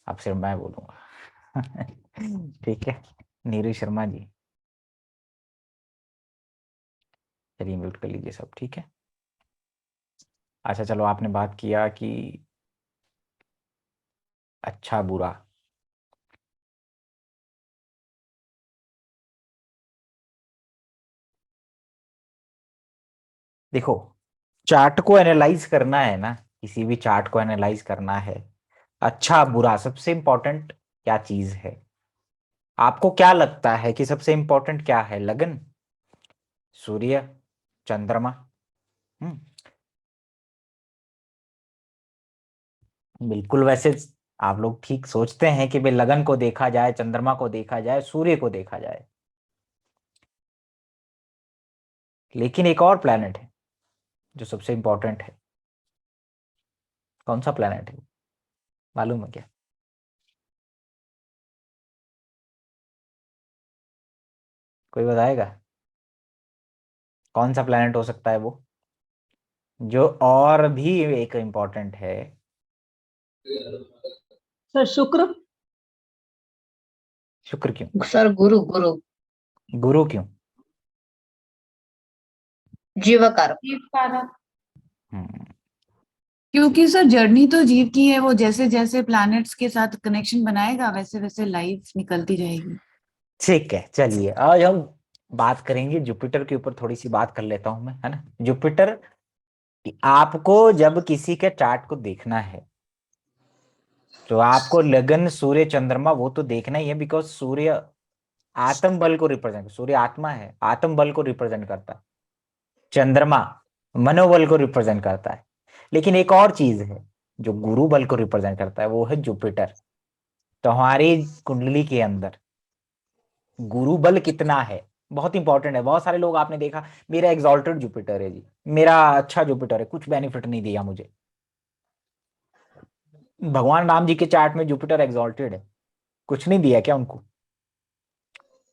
अब सिर्फ मैं बोलूंगा। ठीक है। नीरू शर्मा जी, चलिए म्यूट कर लीजिए सब, ठीक है। अच्छा चलो, आपने बात किया कि अच्छा बुरा। देखो, चार्ट को एनालाइज करना है ना, किसी भी चार्ट को एनालाइज करना है, अच्छा बुरा सबसे इंपॉर्टेंट क्या चीज है? आपको क्या लगता है कि सबसे इंपॉर्टेंट क्या है? लगन, सूर्य, चंद्रमा? हम्म, बिल्कुल। वैसे आप लोग ठीक सोचते हैं कि भाई लगन को देखा जाए, चंद्रमा को देखा जाए, सूर्य को देखा जाए, लेकिन एक और प्लेनेट है जो सबसे इंपॉर्टेंट है। कौन सा प्लेनेट है, मालूम है क्या? कोई बताएगा? कौन सा प्लेनेट हो सकता है वो, जो और भी एक इम्पोर्टेंट है? सर शुक्र। शुक्र क्यों? सर गुरु गुरु। गुरु क्यों? जीवकारक। जीव कारक। हम्म, क्योंकि सर जर्नी तो जीव की है, वो जैसे जैसे प्लैनेट्स के साथ कनेक्शन बनाएगा वैसे वैसे लाइफ निकलती जाएगी। ठीक है। चलिए आज हम बात करेंगे जुपिटर के ऊपर, थोड़ी सी बात कर लेता हूं मैं, है ना। जुपिटर, आपको जब किसी के चार्ट को देखना है तो आपको लगन, सूर्य, चंद्रमा वो तो देखना ही है, बिकॉज सूर्य आत्म बल को रिप्रेजेंट, सूर्य आत्मा है, आत्म बल को रिप्रेजेंट करता है। चंद्रमा मनोबल को रिप्रेजेंट करता है। लेकिन एक और चीज है जो गुरु बल को रिप्रेजेंट करता है, वो है जुपिटर। तो हमारी कुंडली के अंदर गुरु बल कितना है, बहुत इंपॉर्टेंट है। बहुत सारे लोग आपने देखा, मेरा एग्जॉल्टेड जुपिटर है जी, मेरा अच्छा जुपिटर है, कुछ बेनिफिट नहीं दिया मुझे। भगवान राम जी के चार्ट में जुपिटर एग्जॉल्टेड है, कुछ नहीं दिया क्या उनको?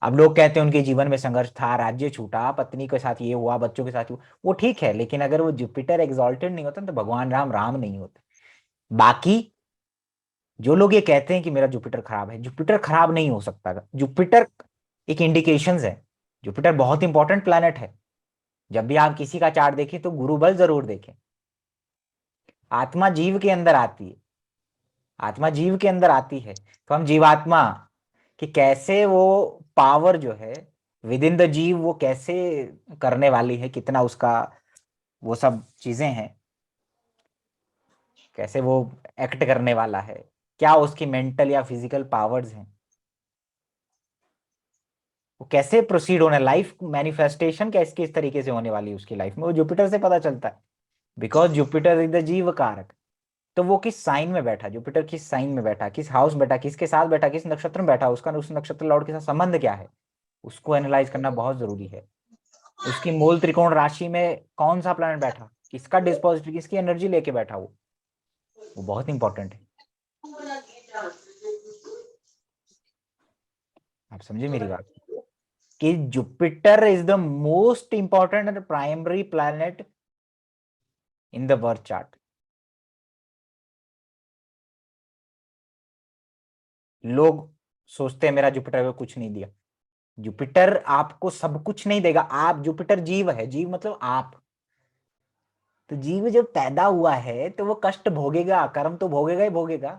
अब लोग कहते हैं उनके जीवन में संघर्ष था, राज्य छूटा, पत्नी के साथ ये हुआ, बच्चों के साथ हुआ, वो ठीक है, लेकिन अगर वो जुपिटर एग्जॉल्टेड नहीं होता तो भगवान राम राम नहीं होते। बाकी जो लोग ये कहते हैं कि मेरा जुपिटर खराब है, जुपिटर खराब नहीं हो सकता। जुपिटर एक इंडिकेशंस है। जुपिटर बहुत इंपॉर्टेंट प्लैनेट है। जब भी आप किसी का चार्ट देखें तो गुरु बल जरूर देखें। आत्मा जीव के अंदर आती है, आत्मा जीव के अंदर आती है, तो हम जीवात्मा कि कैसे वो पावर जो है विद इन द जीव, वो कैसे करने वाली है, कितना उसका वो सब चीजें हैं, कैसे वो एक्ट करने वाला है, क्या उसकी मेंटल या फिजिकल पावर्स हैं, वो कैसे प्रोसीड होने, लाइफ मैनिफेस्टेशन कैसे किस तरीके से होने वाली है उसकी लाइफ में, वो जुपिटर से पता चलता है। बिकॉज जुपिटर इज द जीव कारक। तो वो किस साइन में बैठा, जुपिटर किस साइन में बैठा, किस हाउस में बैठा, किसके साथ बैठा, किस नक्षत्र में बैठा, उसका उस नक्षत्र लॉर्ड के साथ संबंध क्या है, उसको एनालाइज करना बहुत जरूरी है। उसकी मूल त्रिकोण राशि में कौन सा प्लैनेट बैठा, किसका डिस्पोजिट, किसकी एनर्जी लेके बैठा, वो बहुत इंपॉर्टेंट है। आप समझे मेरी बात, कि Jupiter is the most important and primary planet in the birth chart. लोग सोचते हैं मेरा जुपिटर को कुछ नहीं दिया। जुपिटर आपको सब कुछ नहीं देगा। आप, जुपिटर जीव है, जीव मतलब आप। तो जीव जब पैदा हुआ है तो वो कष्ट भोगेगा, कर्म तो भोगेगा ही भोगेगा,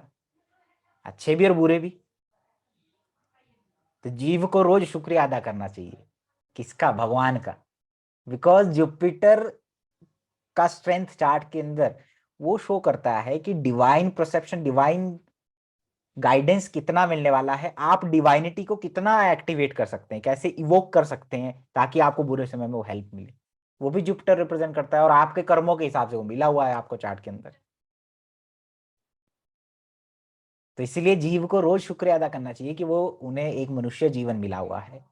अच्छे भी और बुरे भी। तो जीव को रोज शुक्रिया अदा करना चाहिए। किसका? भगवान का। बिकॉज जुपिटर का स्ट्रेंथ चार्ट के अंदर वो शो करता है कि डिवाइन परसेप्शन, डिवाइन गाइडेंस कितना मिलने वाला है, आप डिवाइनिटी को कितना एक्टिवेट कर सकते हैं, कैसे इवोक कर सकते हैं ताकि आपको बुरे समय में वो हेल्प मिले। वो भी जुपिटर रिप्रेजेंट करता है, और आपके कर्मों के हिसाब से वो मिला हुआ है आपको चार्ट के अंदर। तो इसीलिए जीव को रोज शुक्रिया अदा करना चाहिए कि वो उन्हें एक मनुष्य जीवन मिला हुआ है।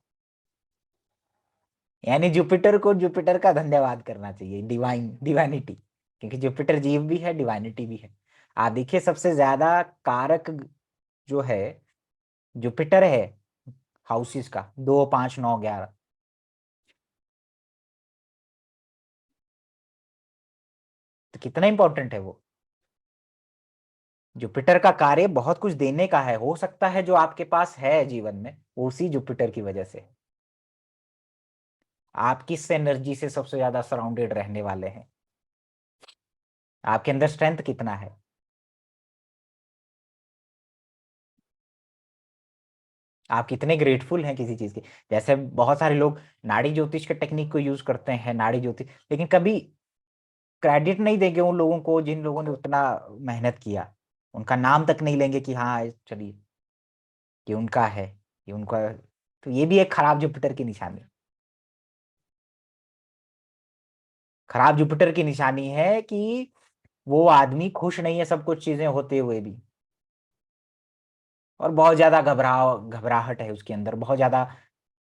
यानी जुपिटर को जुपिटर का धन्यवाद करना चाहिए, डिवाइनिटी, क्योंकि जुपिटर जीव भी है, डिवाइनिटी भी है। आप देखिए सबसे ज्यादा कारक जो है जुपिटर है हाउसेस का, 2, 5, 9, 11। तो कितना इंपॉर्टेंट है वो। जुपिटर का कार्य बहुत कुछ देने का है, हो सकता है जो आपके पास है जीवन में वो उसी जुपिटर की वजह से। आप किस एनर्जी से सबसे ज्यादा सराउंडेड रहने वाले हैं, आपके अंदर स्ट्रेंथ कितना है। आप कितने ग्रेटफुल हैं किसी चीज के। जैसे बहुत सारे लोग नाड़ी ज्योतिष के टेक्निक को यूज करते हैं, नाड़ी ज्योतिष, लेकिन कभी क्रेडिट नहीं देंगे उन लोगों को जिन लोगों ने उतना मेहनत किया। उनका नाम तक नहीं लेंगे कि हाँ चलिए ये उनका है, ये उनका। तो ये भी एक खराब जुपिटर की निशानी, खराब जुपिटर की निशानी है कि वो आदमी खुश नहीं है सब कुछ चीजें होते हुए भी, और बहुत ज्यादा घबराहट है उसके अंदर, बहुत ज्यादा,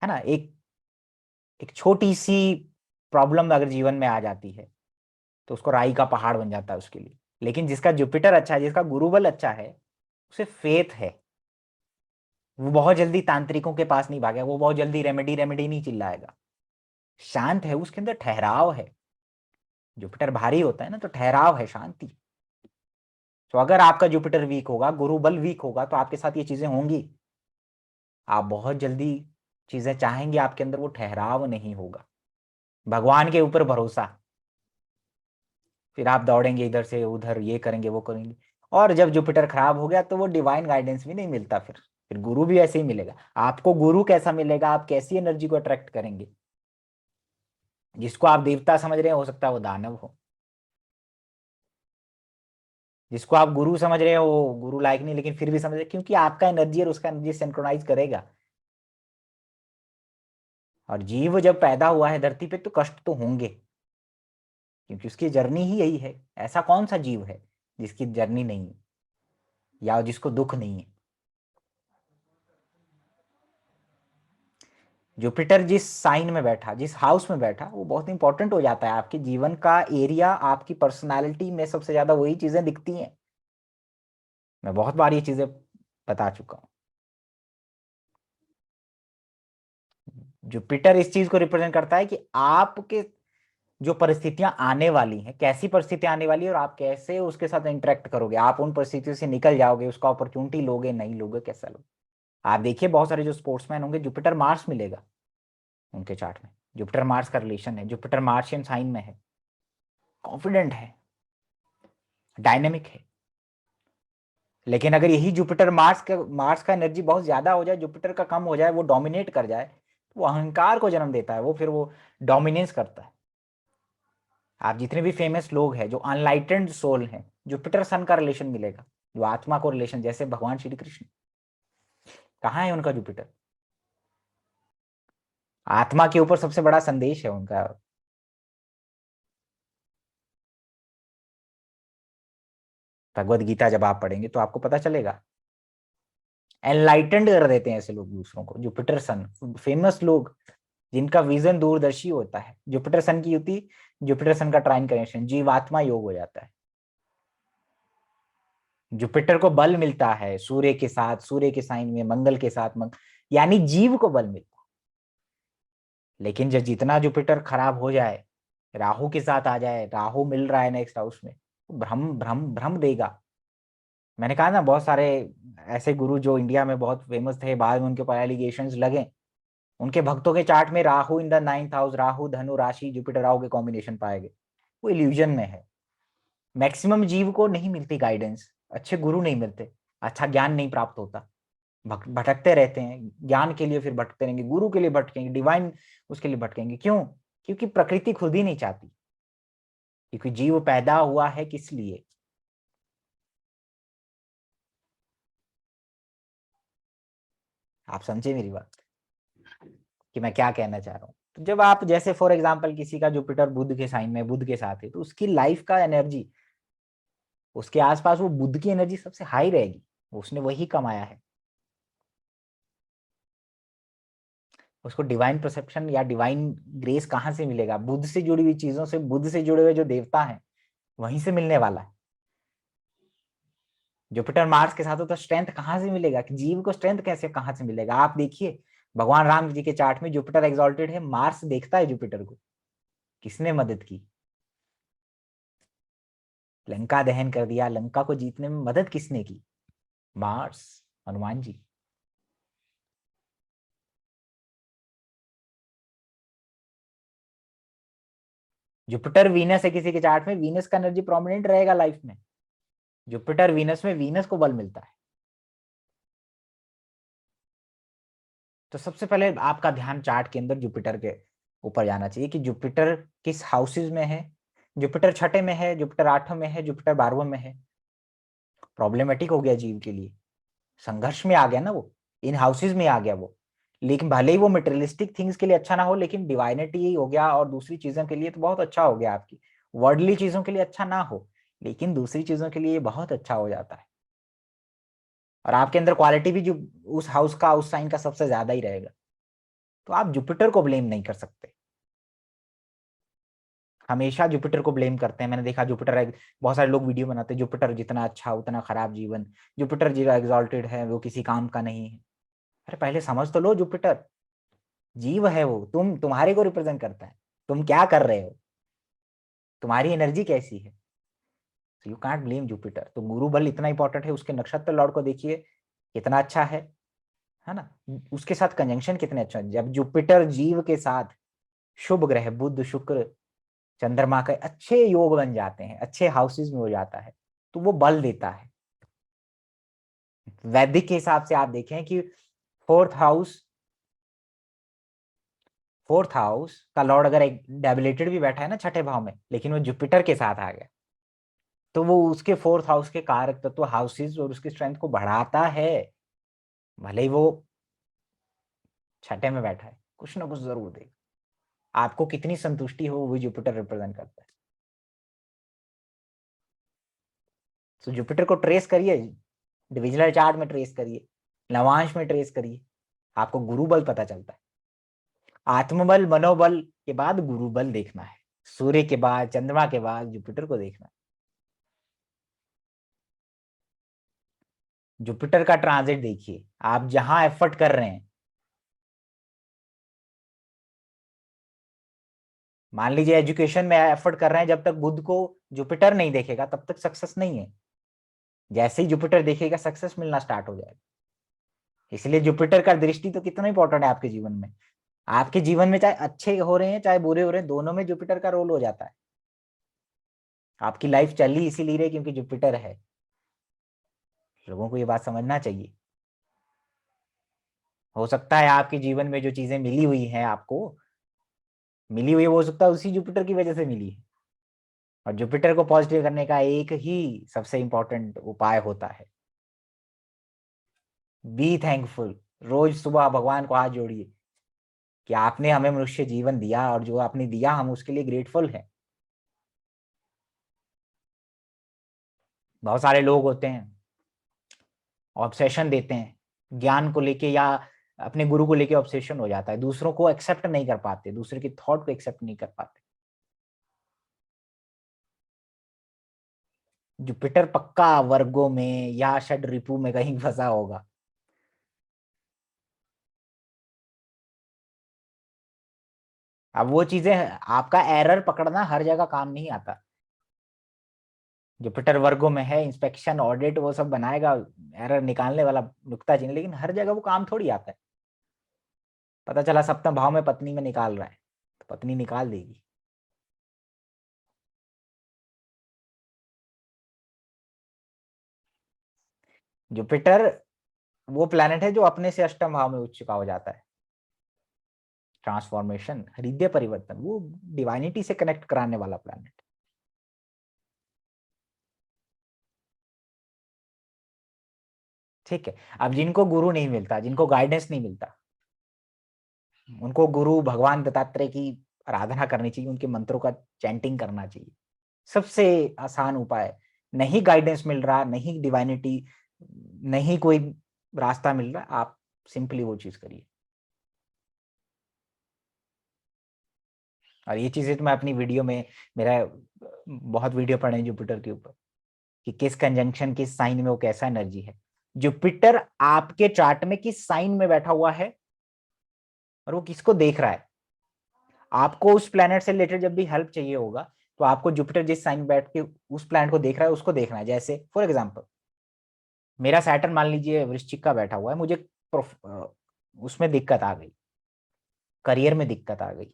है ना। एक एक छोटी सी प्रॉब्लम अगर जीवन में आ जाती है तो उसको राई का पहाड़ बन जाता है उसके लिए। लेकिन जिसका जुपिटर अच्छा है, जिसका गुरुबल अच्छा है, उसे फेथ है, वो बहुत जल्दी तांत्रिकों के पास नहीं भागेगा, वो बहुत जल्दी रेमेडी रेमेडी नहीं चिल्लाएगा। शांत है, उसके अंदर ठहराव है। जुपिटर भारी होता है ना, तो ठहराव है, शांति। तो अगर आपका जुपिटर वीक होगा, गुरुबल वीक होगा, तो आपके साथ ये चीजें होंगी। आप बहुत जल्दी चीजें चाहेंगे, आपके अंदर वो ठहराव नहीं होगा। भगवान के ऊपर भरोसा, फिर आप दौड़ेंगे इधर से उधर, ये करेंगे वो करेंगे। और जब जुपिटर खराब हो गया तो वो डिवाइन गाइडेंस भी नहीं मिलता। फिर गुरु भी ऐसे ही मिलेगा आपको। गुरु कैसा मिलेगा, आप कैसी एनर्जी को अट्रैक्ट करेंगे। जिसको आप देवता समझ रहे हैं, हो सकता है वो दानव हो। जिसको आप गुरु समझ रहे हो वो गुरु लायक नहीं, लेकिन फिर भी समझ रहे, क्योंकि आपका एनर्जी और उसका एनर्जी सिंक्रोनाइज करेगा। और जीव जब पैदा हुआ है धरती पे तो कष्ट तो होंगे, क्योंकि उसकी जर्नी ही यही है। ऐसा कौन सा जीव है जिसकी जर्नी नहीं है या जिसको दुख नहीं है। जुपिटर जिस साइन में बैठा, जिस हाउस में बैठा, वो बहुत इंपॉर्टेंट हो जाता है आपके जीवन का एरिया। आपकी पर्सनालिटी में सबसे ज्यादा वही चीजें दिखती हैं। मैं बहुत बार ये चीजें बता चुका हूं। जुपिटर इस चीज को रिप्रेजेंट करता है कि आपके जो परिस्थितियां आने वाली हैं, कैसी परिस्थितियां आने वाली है, और आप कैसे उसके साथ इंटरेक्ट करोगे। आप उन परिस्थितियों से निकल जाओगे, उसका अपॉर्चुनिटी लोगे नहीं लोगे, कैसा लोगे। आप देखिए बहुत सारे जो स्पोर्ट्समैन होंगे, जुपिटर मार्स मिलेगा उनके चार्ट में। जुपिटर मार्स का रिलेशन है, जुपिटर मार्शियन साइन में है, कॉन्फिडेंट है, डायनेमिक है। लेकिन अगर यही जुपिटर मार्स का एनर्जी बहुत ज्यादा हो जाए, जुपिटर का कम हो जाए, वो डोमिनेट कर जाए, तो वो अहंकार को जन्म देता है। वो फिर वो डोमिनेंस करता है। आप जितने भी फेमस लोग हैं जो अनलाइटेंड सोल हैं, जुपिटर सन का रिलेशन मिलेगा, जो आत्मा को रिलेशन, जैसे भगवान श्री कृष्ण, कहाँ है उनका जुपिटर। आत्मा के ऊपर सबसे बड़ा संदेश है उनका। भगवत गीता जब आप पढ़ेंगे तो आपको पता चलेगा। एनलाइटेंड कर देते हैं ऐसे लोग दूसरों को, जुपिटर सन। फेमस लोग जिनका विजन दूरदर्शी होता है, जुपिटर सन की युति, जुपिटर सन का ट्राइन कनेक्शन, जीवात्मा योग हो जाता है। जुपिटर को बल मिलता है सूर्य के साथ, सूर्य के साइन में मंगल के साथ यानी जीव को बल मिलता है। लेकिन जब जितना जुपिटर खराब हो जाए, राहु के साथ आ जाए, राहु मिल रहा है नेक्स्ट हाउस में, तो भ्रम भ्रम भ्रम देगा। मैंने कहा ना, बहुत सारे ऐसे गुरु जो इंडिया में बहुत फेमस थे, बाद में उनके ऊपर एलिगेशंस लगे। उनके भक्तों के चार्ट में Rahu in the 9th house, Rahu धनु राशि जुपिटर राहु के कॉम्बिनेशन पाए गए। वो इल्यूजन में है। मैक्सिमम जीव को नहीं मिलती गाइडेंस, अच्छे गुरु नहीं मिलते, अच्छा ज्ञान नहीं प्राप्त होता। भटकते रहते हैं ज्ञान के लिए, फिर भटकते रहेंगे, गुरु के लिए भटकेंगे, डिवाइन उसके लिए भटकेंगे। क्यों? क्योंकि प्रकृति खुद ही नहीं चाहती। क्योंकि जीव पैदा हुआ है किस लिए? आप समझे मेरी बात कि मैं क्या कहना चाह रहा हूँ। तो जब आप जैसे फॉर एग्जाम्पल किसी का जुपिटर बुध के साइन में, बुध के साथ है, तो उसकी लाइफ का एनर्जी, उसके आसपास वो बुध की एनर्जी सबसे हाई रहेगी। उसने वही कमाया है। उसको डिवाइन परसेप्शन या डिवाइन ग्रेस कहाँ से मिलेगा? बुध से जुड़ी हुई चीजों से, बुध से जुड़े हुए जो देवता हैं वहीं से मिलने वाला है। जुपिटर मार्स के साथ हो तो स्ट्रेंथ कहाँ से मिलेगा? कि जीव को स्ट्रेंथ कैसे कहाँ से मिलेगा? आप देखिए भगवान राम जी के चार्ट में जुपिटर एग्जॉल्टेड है, मार्स देखता है जुपिटर को। किसने मदद की? लंका दहन कर दिया। लंका को जीतने में मदद किसने की? Mars, Hanuman ji. Jupiter Venus है किसी के चार्ट में, वीनस का एनर्जी प्रोमिनेंट रहेगा लाइफ में। जुपिटर वीनस में वीनस को बल मिलता है। तो सबसे पहले आपका ध्यान चार्ट के अंदर जुपिटर के ऊपर जाना चाहिए कि जुपिटर किस हाउसेज में है। जुपिटर छठे में है, जुपिटर आठवें में है, जुपिटर 12वें में है। प्रॉब्लमेटिक हो गया जीव के लिए, संघर्ष में आ गया ना वो, इन हाउसेज में आ गया वो। लेकिन भले ही वो मटेरियलिस्टिक थिंग्स के लिए अच्छा ना हो, लेकिन डिवाइनिटी हो गया और दूसरी चीजों के लिए तो बहुत अच्छा हो गया। आपकी वर्ल्डली चीजों के लिए अच्छा ना हो, लेकिन दूसरी चीजों के लिए बहुत अच्छा हो जाता है। और आपके अंदर क्वालिटी भी जो उस हाउस का, उस साइन का सबसे ज्यादा ही रहेगा। तो आप जुपिटर को ब्लेम नहीं कर सकते। हमेशा जुपिटर को ब्लेम करते हैं। मैंने देखा जुपिटर, बहुत सारे लोग वीडियो बनाते हैं, जुपिटर जितना अच्छा उतना खराब जीवन, जुपिटर जो एग्जॉल्टेड है वो किसी काम का नहीं है। अरे पहले समझ तो लो, जुपिटर जीव है वो, तुम्हारे को रिप्रेजेंट करता है। तुम क्या कर रहे हो, तुम्हारी एनर्जी कैसी है। You can't blame Jupiter. तो गुरु बल इतना इंपॉर्टेंट है। उसके नक्षत्र लॉर्ड को देखिए कितना अच्छा है ना। उसके साथ कंजंक्शन कितने अच्छा है। जब जुपिटर जीव के साथ शुभ ग्रह बुध शुक्र चंद्रमा के अच्छे योग बन जाते हैं, अच्छे हाउसेज में हो जाता है, तो वो बल देता है। वैदिक के हिसाब से आप देखें कि फोर्थ हाउस का लॉर्ड अगर एक डेबिलेटेड भी बैठा है ना छठे भाव में, लेकिन वो जुपिटर के साथ आ गया, तो वो उसके फोर्थ हाउस के कारक तत्व हाउसेज और उसकी स्ट्रेंथ को बढ़ाता है। भले ही वो छठे में बैठा है, कुछ ना कुछ जरूर देगा। आपको कितनी संतुष्टि हो वो जुपिटर रिप्रेजेंट करता है। तो जुपिटर को ट्रेस करिए, डिविजनल चार्ट में ट्रेस करिए, नवांश में ट्रेस करिए, आपको गुरु बल पता चलता है। आत्मबल मनोबल के बाद गुरु बल देखना है। सूर्य के बाद, चंद्रमा के बाद जुपिटर को देखना है। जुपिटर का ट्रांजिट देखिए, आप जहां एफर्ट कर रहे हैं, मान लीजिए एजुकेशन में एफर्ट कर रहे हैं, जब तक बुध को जुपिटर नहीं देखेगा तब तक सक्सेस नहीं है। जैसे ही जुपिटर देखेगा सक्सेस मिलना स्टार्ट हो जाएगा। इसलिए जुपिटर का दृष्टि तो कितना इंपॉर्टेंट है आपके जीवन में। आपके जीवन में चाहे अच्छे हो रहे हैं चाहे बुरे हो रहे हैं, दोनों में जुपिटर का रोल हो जाता है। आपकी लाइफ चल ही इसीलिए क्योंकि जुपिटर है। लोगों को ये बात समझना चाहिए। हो सकता है आपके जीवन में जो चीजें मिली हुई हैं, आपको मिली हुई है, वो हो सकता है उसी जुपिटर की वजह से मिली है। और जुपिटर को पॉजिटिव करने का एक ही सबसे इंपॉर्टेंट उपाय होता है, बी थैंकफुल। रोज सुबह भगवान को हाथ जोड़िए कि आपने हमें मनुष्य जीवन दिया, और जो आपने दिया हम उसके लिए ग्रेटफुल हैं। बहुत सारे लोग होते हैं ऑब्सेशन देते हैं ज्ञान को लेके, या अपने गुरु को लेके ऑब्सेशन हो जाता है, दूसरों को एक्सेप्ट नहीं कर पाते, दूसरे की थॉट को एक्सेप्ट नहीं कर पाते। जुपिटर पक्का वर्गों में या षड रिपु में कहीं फंसा होगा। अब वो चीजें, आपका एरर पकड़ना हर जगह काम नहीं आता। जुपिटर वर्गों में है, इंस्पेक्शन ऑडिट वो सब बनाएगा, एरर निकालने वाला नुक्ता चिन्ह, लेकिन हर जगह वो काम थोड़ी आता है। पता चला सप्तम भाव में पत्नी में निकाल रहा है, तो पत्नी निकाल देगी। जुपिटर वो प्लैनेट है जो अपने से अष्टम भाव में उच्च का हो जाता है। ट्रांसफॉर्मेशन, हृदय परिवर्तन, वो डिवाइनिटी से कनेक्ट कराने वाला प्लैनेट। ठीक है। अब जिनको गुरु नहीं मिलता, जिनको गाइडेंस नहीं मिलता, उनको गुरु भगवान दत्तात्रेय की आराधना करनी चाहिए, उनके मंत्रों का चैंटिंग करना चाहिए। सबसे आसान उपाय। नहीं गाइडेंस मिल रहा, नहीं डिवाइनिटी, नहीं कोई रास्ता मिल रहा, आप सिंपली वो चीज करिए। और ये चीजें तो मैं अपनी वीडियो में, मेरा बहुत वीडियो पढ़े जुपिटर के ऊपर कि किस कंजंक्शन, किस साइन में वो कैसा एनर्जी है। जुपिटर आपके चार्ट में किस साइन में बैठा हुआ है और वो किसको देख रहा है। आपको उस प्लेनेट से रिलेटेड जब भी हेल्प चाहिए होगा, तो आपको जुपिटर जिस साइन में बैठ के उस प्लैनेट को देख रहा है उसको देखना है। जैसे फॉर एग्जाम्पल मेरा सैटर्न मान लीजिए वृश्चिक का बैठा हुआ है, मुझे उसमें दिक्कत आ गई, करियर में दिक्कत आ गई।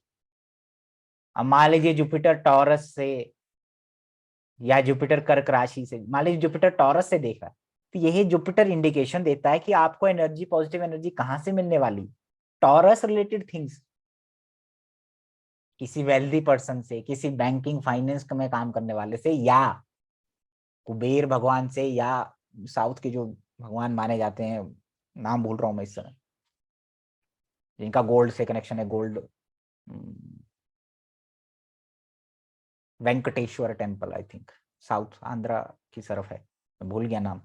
अब मान लीजिए जुपिटर टॉरस से या जुपिटर कर्क राशि से, मान लीजिए जुपिटर टॉरस से देख रहा है, तो यही जुपिटर इंडिकेशन देता है कि आपको एनर्जी, पॉजिटिव एनर्जी कहाँ से मिलने वाली, टॉरस रिलेटेड थिंग्स, किसी वेल्दी पर्सन से, किसी बैंकिंग फाइनेंस में काम करने वाले से, या कुबेर भगवान से, या साउथ के जो भगवान माने जाते हैं, नाम भूल रहा हूँ मैं इस समय, जिनका गोल्ड से कनेक्शन है, gold, Venkateswara temple I think, south Andhra की तरफ है, मैं भूल गया नाम,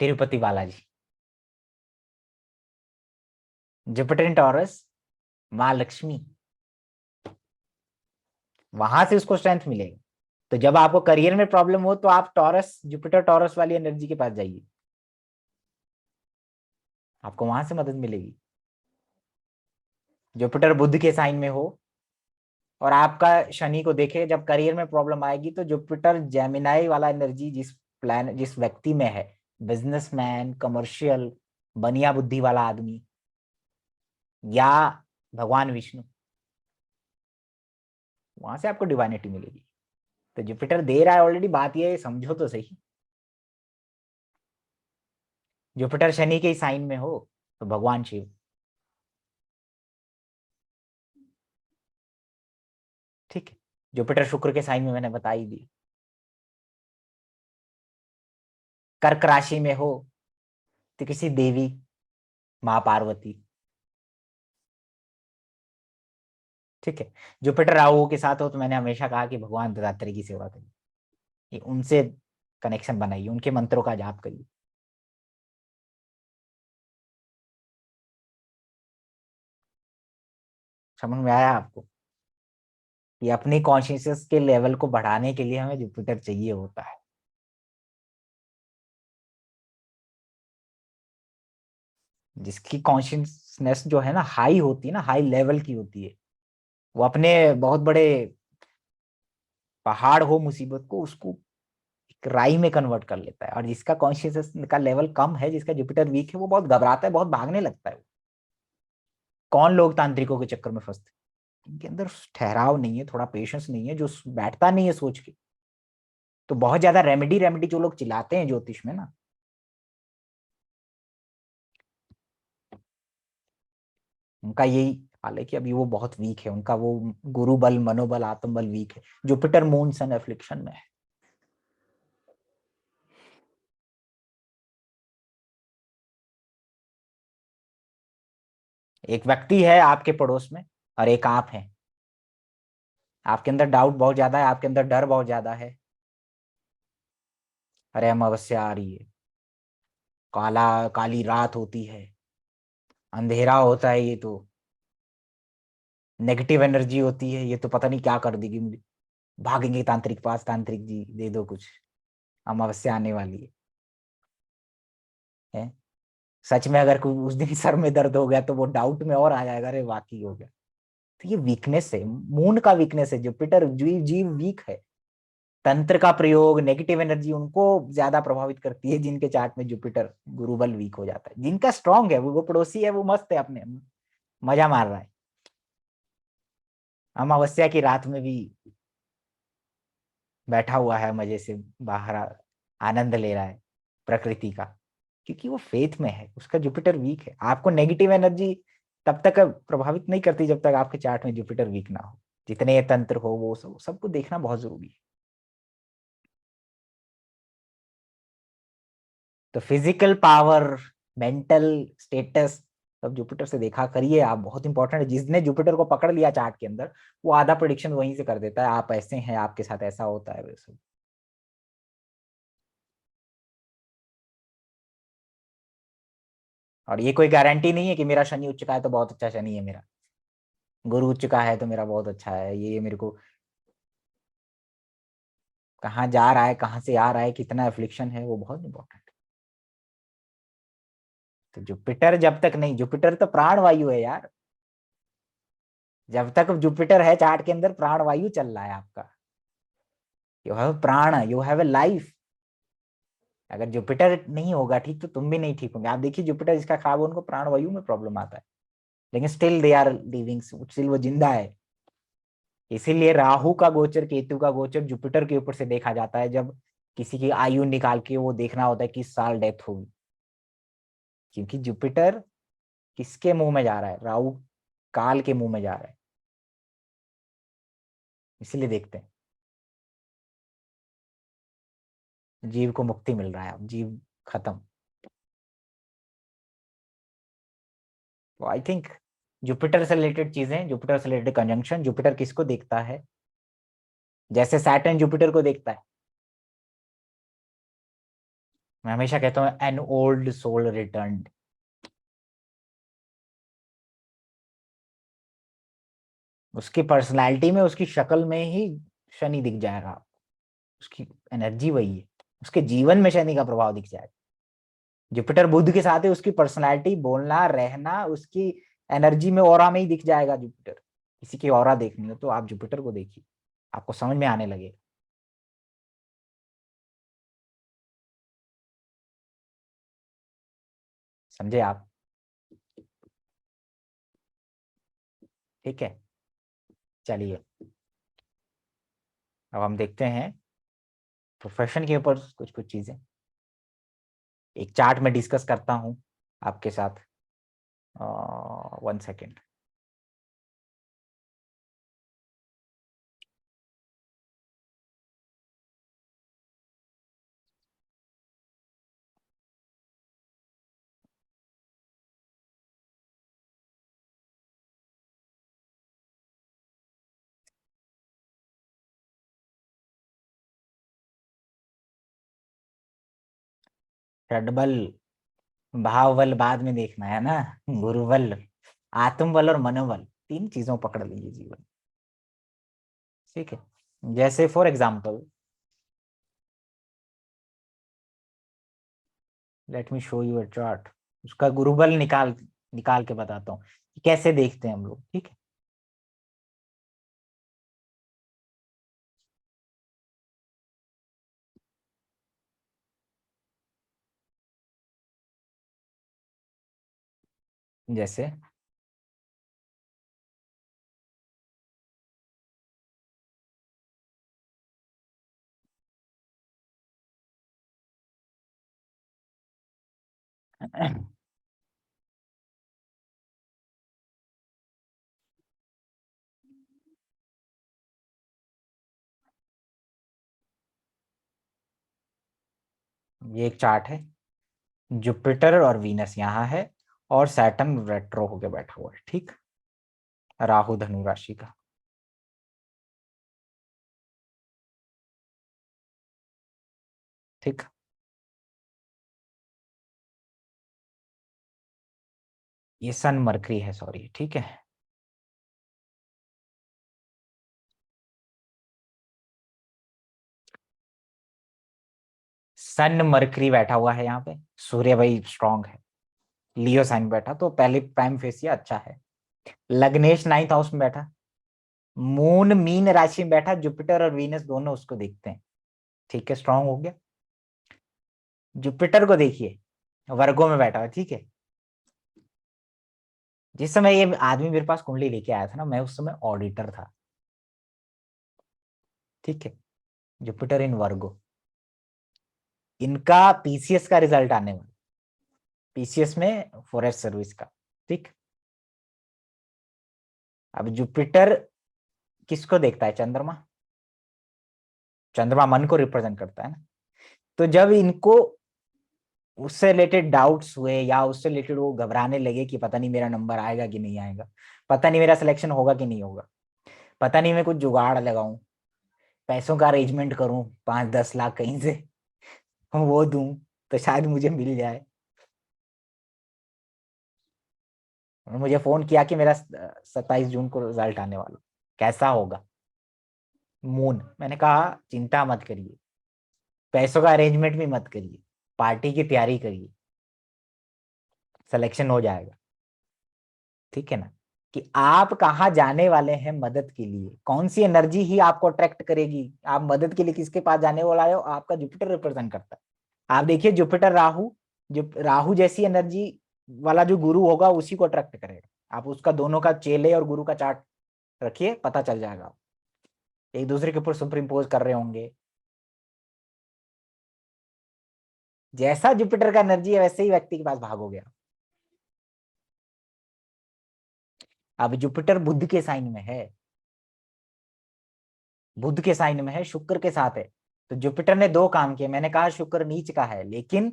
Tirupati Balaji. Jupiter in Taurus, माँ लक्ष्मी, वहां से उसको स्ट्रेंथ मिलेगा। तो जब आपको करियर में प्रॉब्लम हो तो आप टॉरस, जुपिटर टॉरस वाली एनर्जी के पास जाइए, आपको वहां से मदद मिलेगी। जुपिटर बुध के साइन में हो और आपका शनि को देखे, जब करियर में प्रॉब्लम आएगी तो जुपिटर जेमिनाई वाला एनर्जी जिस प्लान, जिस व्यक्ति में है, बिजनेसमैन, कमर्शियल, बनिया बुद्धि वाला आदमी, या भगवान विष्णु, वहां से आपको डिवाइनिटी मिलेगी। तो जुपिटर दे रहा है ऑलरेडी, बात ये है, समझो तो सही। जुपिटर शनि के साइन में हो तो भगवान शिव, ठीक है। जुपिटर शुक्र के साइन में मैंने बता ही दी। कर्क राशि में हो तो किसी देवी, माँ पार्वती, ठीक है। जुपिटर राहु के साथ हो तो मैंने हमेशा कहा कि भगवान दत्तात्रेय की सेवा करिए, ये उनसे कनेक्शन बनाइए, उनके मंत्रों का जाप करिए। समझ में आया आपको? ये अपनी कॉन्शियसनेस के लेवल को बढ़ाने के लिए हमें जुपिटर चाहिए होता है। जिसकी कॉन्शियसनेस जो है ना हाई होती है ना, हाई लेवल की होती है, वो अपने बहुत बड़े पहाड़ हो मुसीबत को, उसको एक राई में कन्वर्ट कर लेता है। और जिसका कॉन्शियसनेस का लेवल कम है, जिसका जुपिटर वीक है, वो बहुत घबराता है, बहुत भागने लगता है। कौन लोग तांत्रिकों के चक्कर में फंसते हैं? इनके अंदर ठहराव नहीं है, थोड़ा पेशेंस नहीं है, जो बैठता नहीं है सोच के। तो बहुत ज्यादा रेमेडी रेमेडी जो लोग चिल्लाते हैं ज्योतिष में ना, उनका यही हाल है कि अभी वो बहुत वीक है, उनका वो गुरु बल, मनोबल, आत्मबल वीक है। जुपिटर मून सन एफ्लिक्शन में है। एक व्यक्ति है आपके पड़ोस में और एक आप हैं, आपके अंदर डाउट बहुत ज्यादा है, आपके अंदर डर बहुत ज्यादा है। अरे अमावस्या आ रही है, काला काली रात होती है, अंधेरा होता है, ये तो नेगेटिव एनर्जी होती है, ये तो पता नहीं क्या कर देगी मुझे, भागेंगे तांत्रिक पास, तांत्रिक जी दे दो कुछ, अमावस्या आने वाली है। सच में अगर कोई उस दिन सर में दर्द हो गया तो वो डाउट में और आ जाएगा, अरे वाकई हो गया। तो ये वीकनेस है, मून का वीकनेस है, जुपिटर जीव जीव वीक है। तंत्र का प्रयोग, नेगेटिव एनर्जी उनको ज्यादा प्रभावित करती है जिनके चार्ट में जुपिटर गुरुबल वीक हो जाता है। जिनका स्ट्रांग है, वो पड़ोसी है, वो मस्त है, अपने मजा मार रहा है, अमावस्या की रात में भी बैठा हुआ है, मजे से बाहर आनंद ले रहा है प्रकृति का, क्योंकि वो फेथ में है, उसका जुपिटर वीक है। आपको नेगेटिव एनर्जी तब तक प्रभावित नहीं करती जब तक आपके चार्ट में जुपिटर वीक ना हो। जितने ये तंत्र हो वो सबको देखना बहुत जरूरी है। तो फिजिकल पावर, मेंटल स्टेटस, सब जुपिटर से देखा करिए आप, बहुत इंपॉर्टेंट है। जिसने जुपिटर को पकड़ लिया चार्ट के अंदर, वो आधा प्रिडिक्शन वहीं से कर देता है, आप ऐसे हैं, आपके साथ ऐसा होता है, वैसे। और ये कोई गारंटी नहीं है कि मेरा शनि उच्च का है तो बहुत अच्छा शनि है मेरा, गुरु उच्च का है तो मेरा बहुत अच्छा है। ये मेरे को कहाँ जा रहा है, कहाँ से आ रहा है, कितना एफ्लिक्शन है, वो बहुत इंपॉर्टेंट है। तो जुपिटर जब तक नहीं, जुपिटर तो प्राण वायु है यार, जब तक जुपिटर है चार्ट के अंदर, प्राणवायु चल रहा है आपका, यू हैव प्राण, यू हैव ए लाइफ। अगर जुपिटर नहीं होगा ठीक तो तुम भी नहीं ठीक होंगे। आप देखिए जुपिटर जिसका खराब हो उनको प्राणवायु में प्रॉब्लम आता है, लेकिन still they are living, still वो जिंदा है। इसीलिए राहु का गोचर, केतु का गोचर जुपिटर के ऊपर से देखा जाता है, जब किसी की आयु निकाल के वो देखना होता है किस साल डेथ होगी, क्योंकि जुपिटर किसके मुंह में जा रहा है, राहु काल के मुंह में जा रहा है, इसीलिए देखते हैं। जीव को मुक्ति मिल रहा है, अब जीव खत्म। तो आई थिंक जुपिटर से रिलेटेड चीजें, जुपिटर से रिलेटेड कंजंक्शन, जुपिटर किसको देखता है, जैसे सैटर्न जुपिटर को देखता है। मैं हमेशा कहता हूँ एन ओल्ड सोल रिटर्न्ड। उसकी पर्सनालिटी में, उसकी शक्ल में ही शनि दिख जाएगा, उसकी एनर्जी वही है, उसके जीवन में शनि का प्रभाव दिख जाएगा। जुपिटर बुध के साथ है, उसकी पर्सनालिटी, बोलना, रहना, उसकी एनर्जी में, ऑरा में ही दिख जाएगा जुपिटर। किसी की ऑरा देखनी हो तो आप जुपिटर को देखिए, आपको समझ में आने लगेगा। समझे आप? ठीक है, चलिए अब हम देखते हैं प्रोफेशन के ऊपर कुछ कुछ चीजें। एक चार्ट में डिस्कस करता हूं आपके साथ, 1 सेकेंड। षडबल, भावबल बाद में देखना है ना, गुरुबल, आत्मबल और मनोबल, तीन चीजों को पकड़ लीजिए जीवन। ठीक है, जैसे for example let me show you a chart. उसका गुरुबल निकाल निकाल के बताता हूँ कि कैसे देखते हैं हम लोग। ठीक है, जैसे ये एक चार्ट है, जुपिटर और वीनस यहाँ है, और सैटर्न रेट्रो होके बैठा हुआ है। ठीक, राहु धनु राशि का। ठीक, ये सन मरकरी है, सॉरी। ठीक है, सन मरकरी बैठा हुआ है यहाँ पे, सूर्य भाई स्ट्रांग है, लियो साइन बैठा तो पहले प्राइम फेसिया अच्छा है। लग्नेश 9th हाउस में बैठा, मून मीन राशि में बैठा, जुपिटर और वीनस दोनों उसको देखते हैं। ठीक है, स्ट्रांग हो गया। जुपिटर को देखिए, वर्गो में बैठा हुआ। ठीक है, जिस समय ये आदमी मेरे पास कुंडली लेके आया था ना, मैं उस समय ऑडिटर था। ठीक है, जुपिटर इन वर्गो, इनका पीसीएस का रिजल्ट आने वाला, पीसीएस में फॉरेस्ट सर्विस का। ठीक, अब जुपिटर किसको देखता है, चंद्रमा। चंद्रमा मन को रिप्रेजेंट करता है ना, तो जब इनको उससे रिलेटेड डाउट्स हुए या उससे रिलेटेड वो घबराने लगे कि पता नहीं मेरा नंबर आएगा कि नहीं आएगा, पता नहीं मेरा सिलेक्शन होगा कि नहीं होगा, पता नहीं मैं कुछ जुगाड़ लगाऊं, पैसों का अरेंजमेंट करूं, 5-10 लाख कहीं से वो दूं तो शायद मुझे मिल जाए। उन्होंने मुझे फोन किया कि मेरा 27 जून को रिजल्ट आने वाला, कैसा होगा मून। मैंने कहा चिंता मत करिए, पैसों का अरेंजमेंट भी मत करिए, पार्टी की तैयारी करिए, सिलेक्शन हो जाएगा। ठीक है ना। कि आप कहाँ जाने वाले हैं मदद के लिए, कौन सी एनर्जी ही आपको अट्रैक्ट करेगी, आप मदद के लिए किसके पास जाने वाले हो, आपका जुपिटर रिप्रेजेंट करता है। आप देखिए जुपिटर राहु, जो राहु जैसी एनर्जी वाला जो गुरु होगा उसी को अट्रैक्ट करेगा। आप उसका दोनों का चेले और गुरु का चार्ट रखिए, पता चल जाएगा, एक दूसरे के ऊपर सुपर इम्पोज कर रहे होंगे। जैसा जुपिटर का एनर्जी है वैसे ही व्यक्ति के पास भागोगे आप। अब जुपिटर बुध के साइन में है, बुध के साइन में है, शुक्र के साथ है, तो जुपिटर ने दो काम किए। मैंने कहा शुक्र नीच का है, लेकिन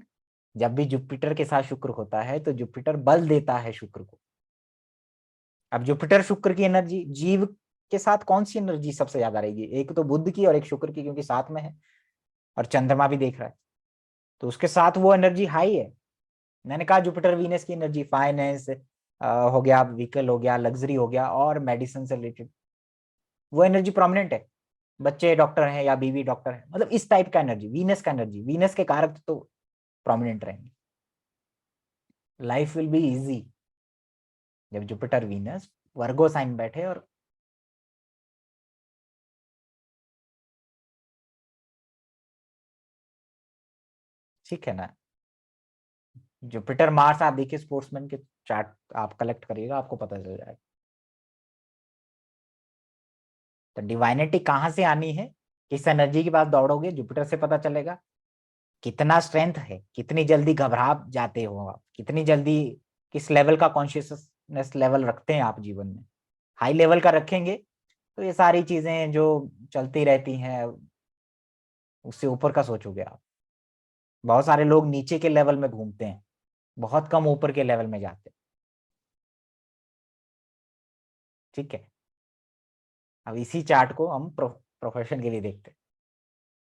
जब भी जुपिटर के साथ शुक्र होता है तो जुपिटर बल देता है शुक्र को। अब जुपिटर शुक्र की एनर्जी, जीव के साथ कौन सी एनर्जी सबसे ज्यादा रहेगी, एक तो बुध की और एक शुक्र की, क्योंकि साथ में है और चंद्रमा भी देख रहा है, तो उसके साथ वो एनर्जी हाई है। मैंने कहा जुपिटर वीनस की एनर्जी फाइनेंस हो गया, व्हीकल हो गया, लग्जरी हो गया, और मेडिसिन से रिलेटेड वो एनर्जी प्रोमिनेंट है। बच्चे डॉक्टर हैं या बीवी डॉक्टर है, मतलब इस टाइप का एनर्जी, वीनस का एनर्जी, वीनस के कारक तो प्रोमिनेंट रहेंगे। लाइफ विल बी इजी जब जुपिटर वीनस वर्गो साइन बैठे। और ठीक है ना, जुपिटर मार्स आप देखिए स्पोर्ट्समैन के चार्ट आप कलेक्ट करिएगा, आपको पता चल जाएगा। तो डिवाइनिटी कहाँ से आनी है, किस एनर्जी के पास दौड़ोगे, जुपिटर से पता चलेगा। कितना स्ट्रेंथ है, कितनी जल्दी घबरा जाते हो आप, कितनी जल्दी, किस लेवल का कॉन्शियसनेस लेवल रखते हैं आप जीवन में। हाई लेवल का रखेंगे तो ये सारी चीजें जो चलती रहती हैं उससे ऊपर का सोचोगे आप। बहुत सारे लोग नीचे के लेवल में घूमते हैं, बहुत कम ऊपर के लेवल में जाते हैं। ठीक है, अब इसी चार्ट को हम प्रोफेशन के लिए देखते हैं।